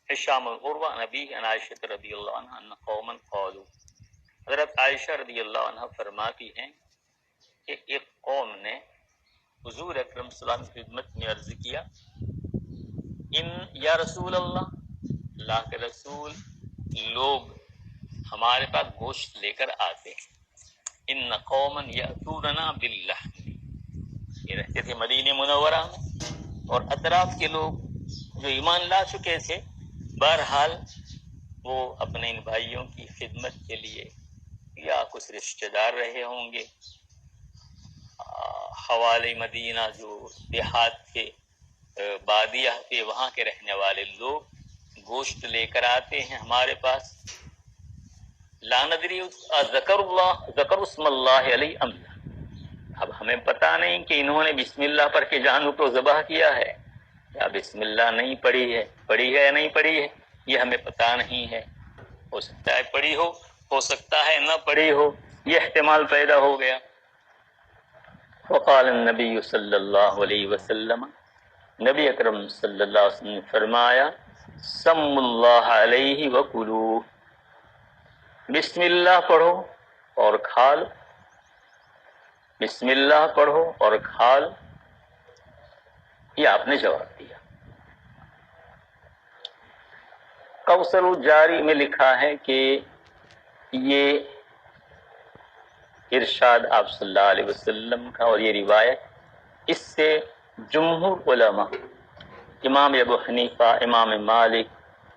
ہشام العروہ نبی عائشہ رضی اللہ عنہ ان قوما قالوا، حضرت عائشہ رضی اللہ عنہ فرماتی ہیں کہ ایک قوم نے حضور اکرم صلی اللہ علیہ وسلم کی خدمت میں عرض کیا، ان یا رسول اللہ کے رسول، لوگ ہمارے پاس گوشت لے کر آتے ہیں، ان قوما یاتوننا باللحم، یہ رہتے تھے مدینہ منورہ میں، اور اطراف کے لوگ جو ایمان لا چکے تھے، بہرحال وہ اپنے ان بھائیوں کی خدمت کے لیے یا کچھ رشتہ دار رہے ہوں گے، حوالے مدینہ جو دیہات کے بادیہ کے وہاں کے رہنے والے لوگ گوشت لے کر آتے ہیں ہمارے پاس، لا ندری ذکر اسم اللہ علیہ ام لا، اب ہمیں پتہ نہیں کہ انہوں نے بسم اللہ پر کے جانور کو ذبح کیا ہے یا بسم اللہ نہیں پڑھی ہے یا نہیں پڑھی ہے، یہ ہمیں پتہ نہیں ہے، ہو سکتا ہے پڑھی ہو سکتا ہے نہ پڑھی ہو، یہ احتمال پیدا ہو گیا۔ وقال النبی صلی اللہ علیہ وسلم، نبی اکرم صلی اللہ علیہ وسلم نے فرمایا، سم اللہ علیہ وکلوا، بسم اللہ پڑھو اور کھا لو، بسم اللہ پڑھو اور کھا لو، یہ آپ نے جواب دیا۔ کوثر الجاری میں لکھا ہے کہ یہ ارشاد آپ صلی اللہ علیہ وسلم کا اور یہ روایت، اس سے جمہور علماء، امام ابو حنیفہ، امام مالک،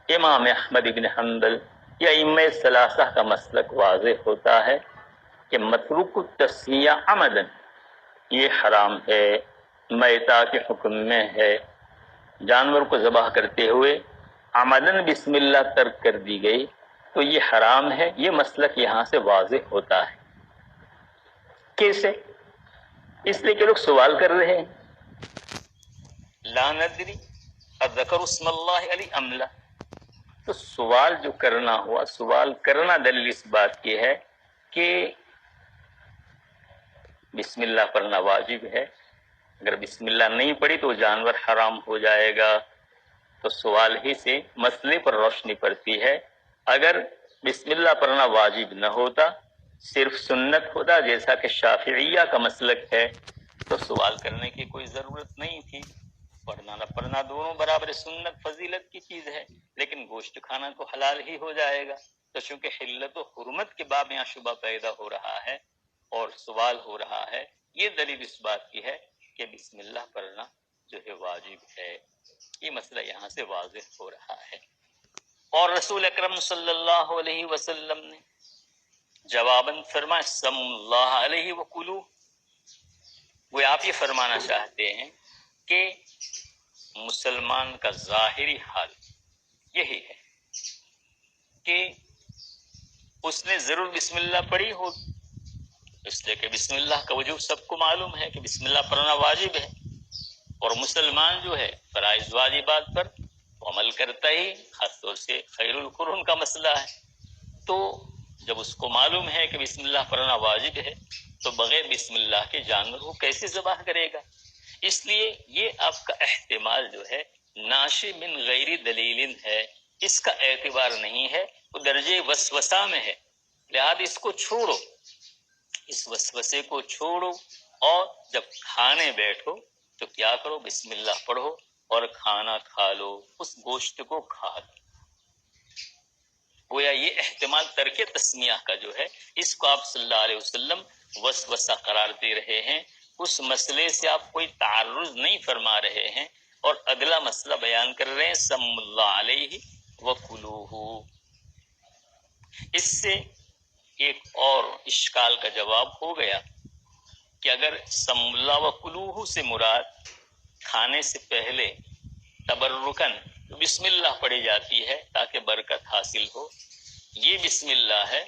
امام احمد بن حنبل یا ائمہ ثلاثہ کا مسلک واضح ہوتا ہے کہ متروک التسمیہ عمدن یہ حرام ہے، میتہ کے حکم میں ہے، جانور کو ذبح کرتے ہوئے عمدن بسم اللہ ترک کر دی گئی تو یہ حرام ہے، یہ مسلک یہاں سے واضح ہوتا ہے۔ کیسے؟ اس لیے کہ لوگ سوال کر رہے ہیں، لا ندری اذکر اسم اللہ علی ام لا، تو سوال جو کرنا ہوا، سوال کرنا دلیل اس بات کی ہے کہ بسم اللہ پڑھنا واجب ہے، اگر بسم اللہ نہیں پڑھی تو جانور حرام ہو جائے گا، تو سوال ہی سے مسئلے پر روشنی پڑتی ہے۔ اگر بسم اللہ پڑھنا واجب نہ ہوتا، صرف سنت ہوتا جیسا کہ شافعیہ کا مسلک ہے، تو سوال کرنے کی کوئی ضرورت نہیں تھی، پڑھنا نہ پڑھنا دونوں برابر سنت فضیلت کی چیز ہے، لیکن گوشت کھانا تو حلال ہی ہو جائے گا، تو چونکہ حلت و حرمت کے باب یہاں شبہ پیدا ہو رہا ہے اور سوال ہو رہا ہے، یہ دلیل اس بات کی ہے کہ بسم اللہ پڑھنا جو ہے واجب ہے، یہ مسئلہ یہاں سے واضح ہو رہا ہے۔ اور رسول اکرم صلی اللہ علیہ وسلم نے جواباً فرمایا، سم اللہ علیہ وکلوا، وہ آپ یہ فرمانا چاہتے ہیں کہ مسلمان کا ظاہری حال یہی ہے کہ اس نے ضرور بسم اللہ پڑھی ہو، اس لیے کہ بسم اللہ کا وجوب سب کو معلوم ہے کہ بسم اللہ پڑھنا واجب ہے، اور مسلمان جو ہے فرائض واجبات پر عمل کرتا ہی، خاص طور سے خیر القرون کا مسئلہ ہے، تو جب اس کو معلوم ہے کہ بسم اللہ پڑھنا واجب ہے تو بغیر بسم اللہ کے جانور کو کیسے ذبح کرے گا؟ اس لیے یہ آپ کا احتمال جو ہے ناشی من غیر دلیل ہے، اس کا اعتبار نہیں ہے، وہ درجے وسوسہ میں ہے، لہذا اس کو چھوڑو، اس وسوسے کو چھوڑو، اور جب کھانے بیٹھو تو کیا کرو، بسم اللہ پڑھو اور کھانا کھا لو، اس گوشت کو کھا لو۔ گویا یہ احتمال ترک تسمیہ کا جو ہے، اس کو آپ صلی اللہ علیہ وسلم وسوسہ قرار دے رہے ہیں، اس مسئلے سے آپ کوئی تعرض نہیں فرما رہے ہیں، اور اگلا مسئلہ بیان کر رہے ہیں، سم اللہ علیہ وکلوہ۔ اس سے ایک اور اشکال کا جواب ہو گیا کہ اگر سم اللہ وکلوہ سے مراد کھانے سے پہلے تبرکن بسم اللہ پڑھی جاتی ہے تاکہ برکت حاصل ہو، یہ بسم اللہ ہے،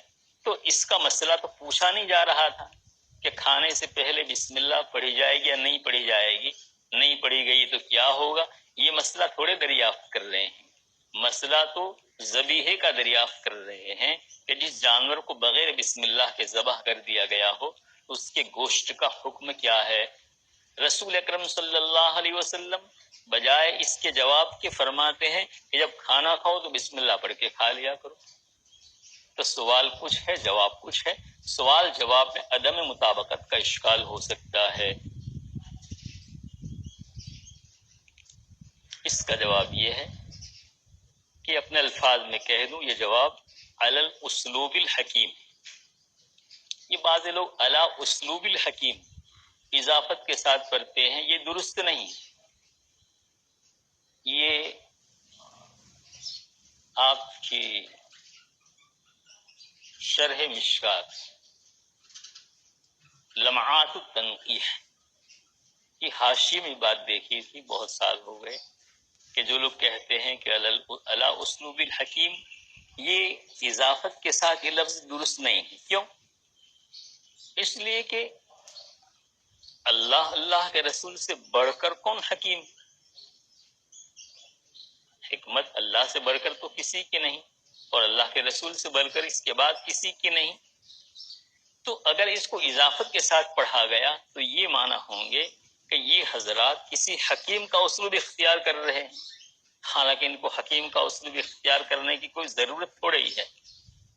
تو اس کا مسئلہ تو پوچھا نہیں جا رہا تھا کہ کھانے سے پہلے بسم اللہ پڑھی جائے گی یا نہیں پڑھی جائے گی، نہیں پڑھی گئی تو کیا ہوگا، یہ مسئلہ تھوڑے دریافت کر رہے ہیں، مسئلہ تو ذبیحے کا دریافت کر رہے ہیں کہ جس جانور کو بغیر بسم اللہ کے ذبح کر دیا گیا ہو اس کے گوشت کا حکم کیا ہے، رسول اکرم صلی اللہ علیہ وسلم بجائے اس کے جواب کے فرماتے ہیں کہ جب کھانا کھاؤ تو بسم اللہ پڑھ کے کھا لیا کرو۔ تو سوال کچھ ہے، جواب کچھ ہے۔ سوال جواب میں عدم مطابقت کا اشکال ہو سکتا ہے۔ اس کا جواب یہ ہے کہ اپنے الفاظ میں کہہ دوں، یہ جواب علی الاسلوب الحکیم، یہ بعض لوگ علی اسلوب الحکیم اضافت کے ساتھ پڑھتے ہیں، یہ درست نہیں۔ یہ آپ کی شرح مشکات لمعات التنقیح کی حاشی میں بات دیکھی تھی، بہت سال ہو گئے، کہ جو لوگ کہتے ہیں کہ علی اسلوب الحکیم، یہ اضافت کے ساتھ یہ لفظ درست نہیں ہے۔ کیوں؟ اس لیے کہ اللہ کے رسول سے بڑھ کر کون حکیم؟ حکمت اللہ سے بڑھ کر تو کسی کی نہیں، اور اللہ کے رسول سے بڑھ کر اس کے بعد کسی کی نہیں۔ تو اگر اس کو اضافت کے ساتھ پڑھا گیا تو یہ معنی ہوں گے کہ یہ حضرات کسی حکیم کا اسلوب اختیار کر رہے ہیں، حالانکہ ان کو حکیم کا اسلوب اختیار کرنے کی کوئی ضرورت تھوڑی ہی ہے۔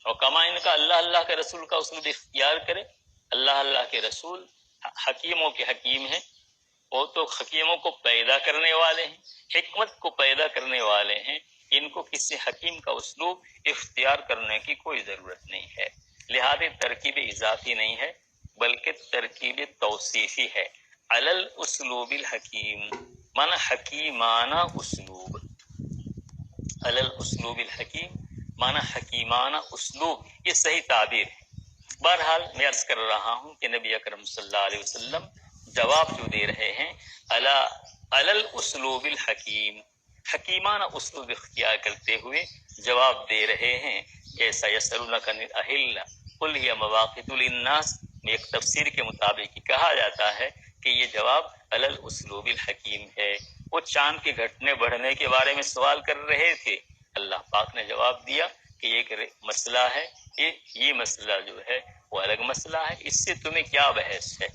اور کما ان کا اللہ کے رسول کا اسلوب اختیار کرے۔ اللہ کے رسول حکیموں کے حکیم ہیں، وہ تو حکیموں کو پیدا کرنے والے ہیں، حکمت کو پیدا کرنے والے ہیں، ان کو کسی حکیم کا اسلوب اختیار کرنے کی کوئی ضرورت نہیں ہے۔ لہذا ترکیب اضافی نہیں ہے بلکہ ترکیب توصیفی ہے۔ علی الاسلوب الحکیم مانا حکیمانہ اسلوب، علی الاسلوب الحکیم مانا حکیمانہ اسلوب، یہ صحیح تعبیر ہے۔ بہرحال میں عرض کر رہا ہوں کہ نبی اکرم صلی اللہ علیہ وسلم جواب جو دے رہے ہیں علی الاسلوب الحکیم، حکیمانہ اسلوب اختیار کرتے ہوئے جواب دے رہے ہیں۔ جیسا یسألونک عن الاہلہ قل ہی مواقیت للناس میں ایک تفسیر کے مطابق کہا جاتا ہے کہ یہ جواب علی الاسلوب الحکیم ہے۔ وہ چاند کے گھٹنے بڑھنے کے بارے میں سوال کر رہے تھے، اللہ پاک نے جواب دیا کہ یہ ایک مسئلہ ہے، یہ مسئلہ جو ہے وہ الگ مسئلہ ہے، اس سے تمہیں کیا بحث ہے،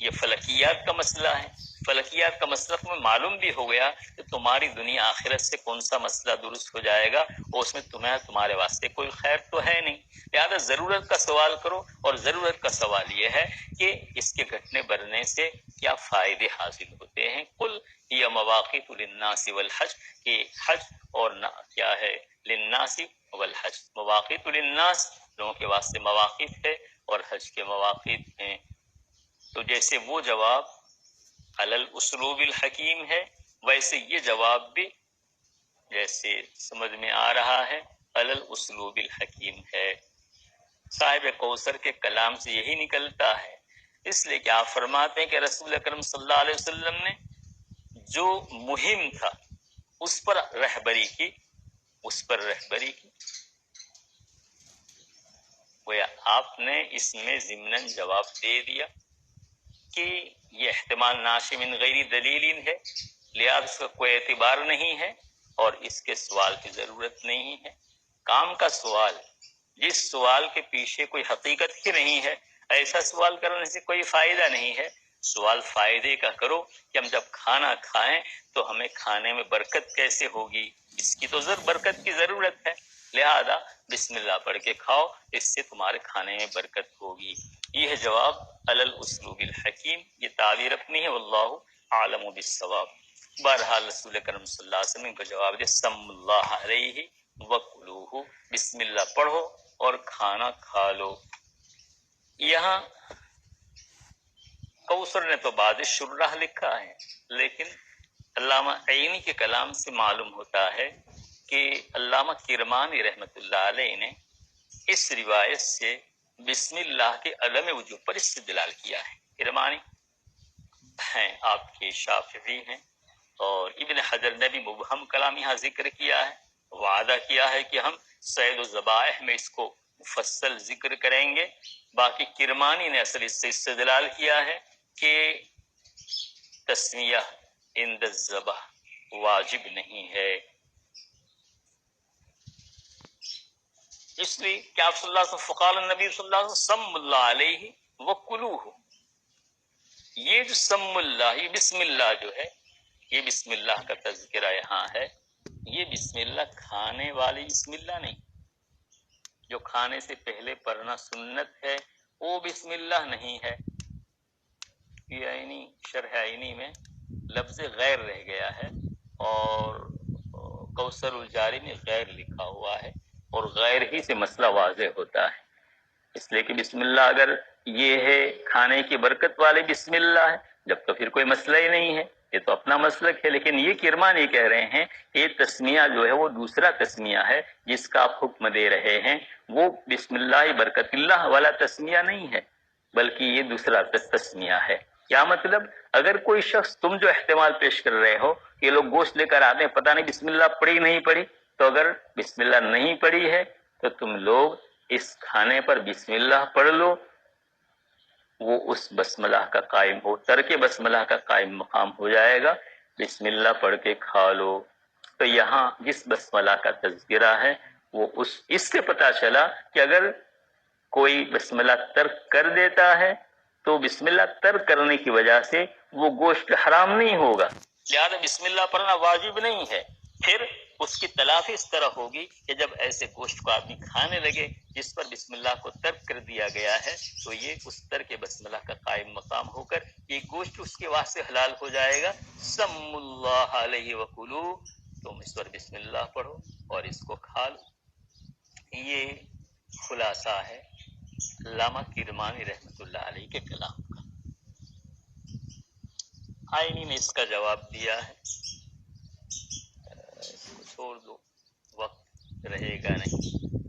یہ فلکیات کا مسئلہ ہے۔ فلکیات کا مسئلہ تمہیں معلوم بھی ہو گیا کہ تمہاری دنیا آخرت سے کون سا مسئلہ درست ہو جائے گا، اور اس میں تمہارے واسطے کوئی خیر تو ہے نہیں۔ لہذا ضرورت کا سوال کرو، اور ضرورت کا سوال یہ ہے کہ اس کے گھٹنے بڑھنے سے کیا فائدے حاصل ہوتے ہیں۔ قل ہی مواقیت للناس والحج، کہ حج اور کیا ہے، للناس والحج، مواقیت للناس لوگوں کے واسطے مواقیت ہے اور حج کے مواقیت ہیں۔ تو جیسے وہ جواب علی الاسلوب الحکیم ہے، ویسے یہ جواب بھی جیسے سمجھ میں آ رہا ہے علی الاسلوب الحکیم ہے۔ صاحب کوثر کے کلام سے یہی نکلتا ہے، اس لیے کہ آپ فرماتے ہیں کہ رسول اکرم صلی اللہ علیہ وسلم نے جو مہم تھا اس پر رہبری کی، گویا آپ نے اس میں ضمناً جواب دے دیا کہ یہ احتمال ناشی من غیر دلیل ہے، لہذا اس کا کوئی اعتبار نہیں ہے اور اس کے سوال کی ضرورت نہیں ہے۔ کام کا سوال، جس سوال کے پیچھے کوئی حقیقت ہی نہیں ہے، ایسا سوال کرنے سے کوئی فائدہ نہیں ہے۔ سوال فائدے کا کرو کہ ہم جب کھانا کھائیں تو ہمیں کھانے میں برکت کیسے ہوگی، اس کی تو برکت کی ضرورت ہے، لہذا بسم اللہ پڑھ کے کھاؤ، اس سے تمہارے کھانے میں برکت ہوگی۔ یہ ہے جواب علی الاسلوب الحکیم، یہ تعبیر اپنی ہے، واللہ عالم بالصواب۔ بہرحال رسول کرم صلی اللہ علیہ وسلم کو جواب دے، سم اللہ علیہ وکلوہ، بسم اللہ پڑھو اور کھانا کھا لو۔ یہاں کوثر نے تو بعد شرح لکھا ہے، لیکن علامہ عینی کے کلام سے معلوم ہوتا ہے کہ علامہ کرمانی رحمت اللہ علیہ نے اس روایت سے بسم اللہ کے عدم وجوب پر استدلال کیا ہے۔ کرمانی ہیں آپ کے شافعی ہیں، اور ابن حجر نے بھی مبہم کلام یہاں ذکر کیا ہے، وعدہ کیا ہے کہ ہم سید الذبائح میں اس کو مفصل ذکر کریں گے۔ باقی کرمانی نے اصل اس سے استدلال کیا ہے کہ تسمیہ عند الذبح واجب نہیں ہے، اس لیے کہ آپ صلی اللہ علیہ وسلم فقال النبی صلی اللہ علیہ وسلم سم اللہ علیہ وکلوہ، یہ جو سم اللہ، یہ بسم اللہ جو ہے، یہ بسم اللہ کا تذکرہ یہاں ہے، یہ بسم اللہ کھانے والی بسم اللہ نہیں، جو کھانے سے پہلے پڑھنا سنت ہے وہ بسم اللہ نہیں ہے۔ یہ عینی شرح عینی میں لفظ غیر رہ گیا ہے، اور کوثر الجاری میں غیر لکھا ہوا ہے، اور غیر ہی سے مسئلہ واضح ہوتا ہے، اس لیے کہ بسم اللہ اگر یہ ہے کھانے کی برکت والے بسم اللہ ہے، جب تو پھر کوئی مسئلہ ہی نہیں ہے، یہ تو اپنا مسلک ہے۔ لیکن یہ کرمان یہ کہہ رہے ہیں یہ تسمیہ جو ہے وہ دوسرا تسمیہ ہے جس کا آپ حکم دے رہے ہیں، وہ بسم اللہ برکت اللہ والا تسمیہ نہیں ہے، بلکہ یہ دوسرا تسمیہ ہے۔ کیا مطلب؟ اگر کوئی شخص، تم جو احتمال پیش کر رہے ہو کہ یہ لوگ گوشت لے کر آتے ہیں پتہ نہیں بسم اللہ پڑھی نہیں پڑھی، تو اگر بسم اللہ نہیں پڑھی ہے تو تم لوگ اس کھانے پر بسم اللہ پڑھ لو، وہ اس بسملہ کا قائم ہو، ترک بسملہ کا قائم مقام ہو جائے گا، بسم اللہ پڑھ کے کھا لو۔ تو یہاں جس بسملہ کا تذکرہ ہے وہ اس سے پتہ چلا کہ اگر کوئی بسم اللہ ترک کر دیتا ہے تو بسم اللہ ترک کرنے کی وجہ سے وہ گوشت حرام نہیں ہوگا، لہذا بسم اللہ پڑھنا واجب نہیں ہے۔ پھر اس کی تلافی اس طرح ہوگی کہ جب ایسے گوشت کو آدمی کھانے لگے جس پر بسم اللہ کو ترک کر دیا گیا ہے، تو یہ اس ترک بسم اللہ کا قائم مقام ہو کر یہ گوشت اس کے واسطے حلال ہو جائے گا۔ سم اللہ علیہ وکلو، تم اس پر بسم اللہ پڑھو اور اس کو کھا لو۔ یہ خلاصہ ہے علامہ کرمانی رحمۃ اللہ علیہ کے کلام کا۔ آئینی نے اس کا جواب دیا ہے، اس کو چھوڑ دو، وقت رہے گا نہیں۔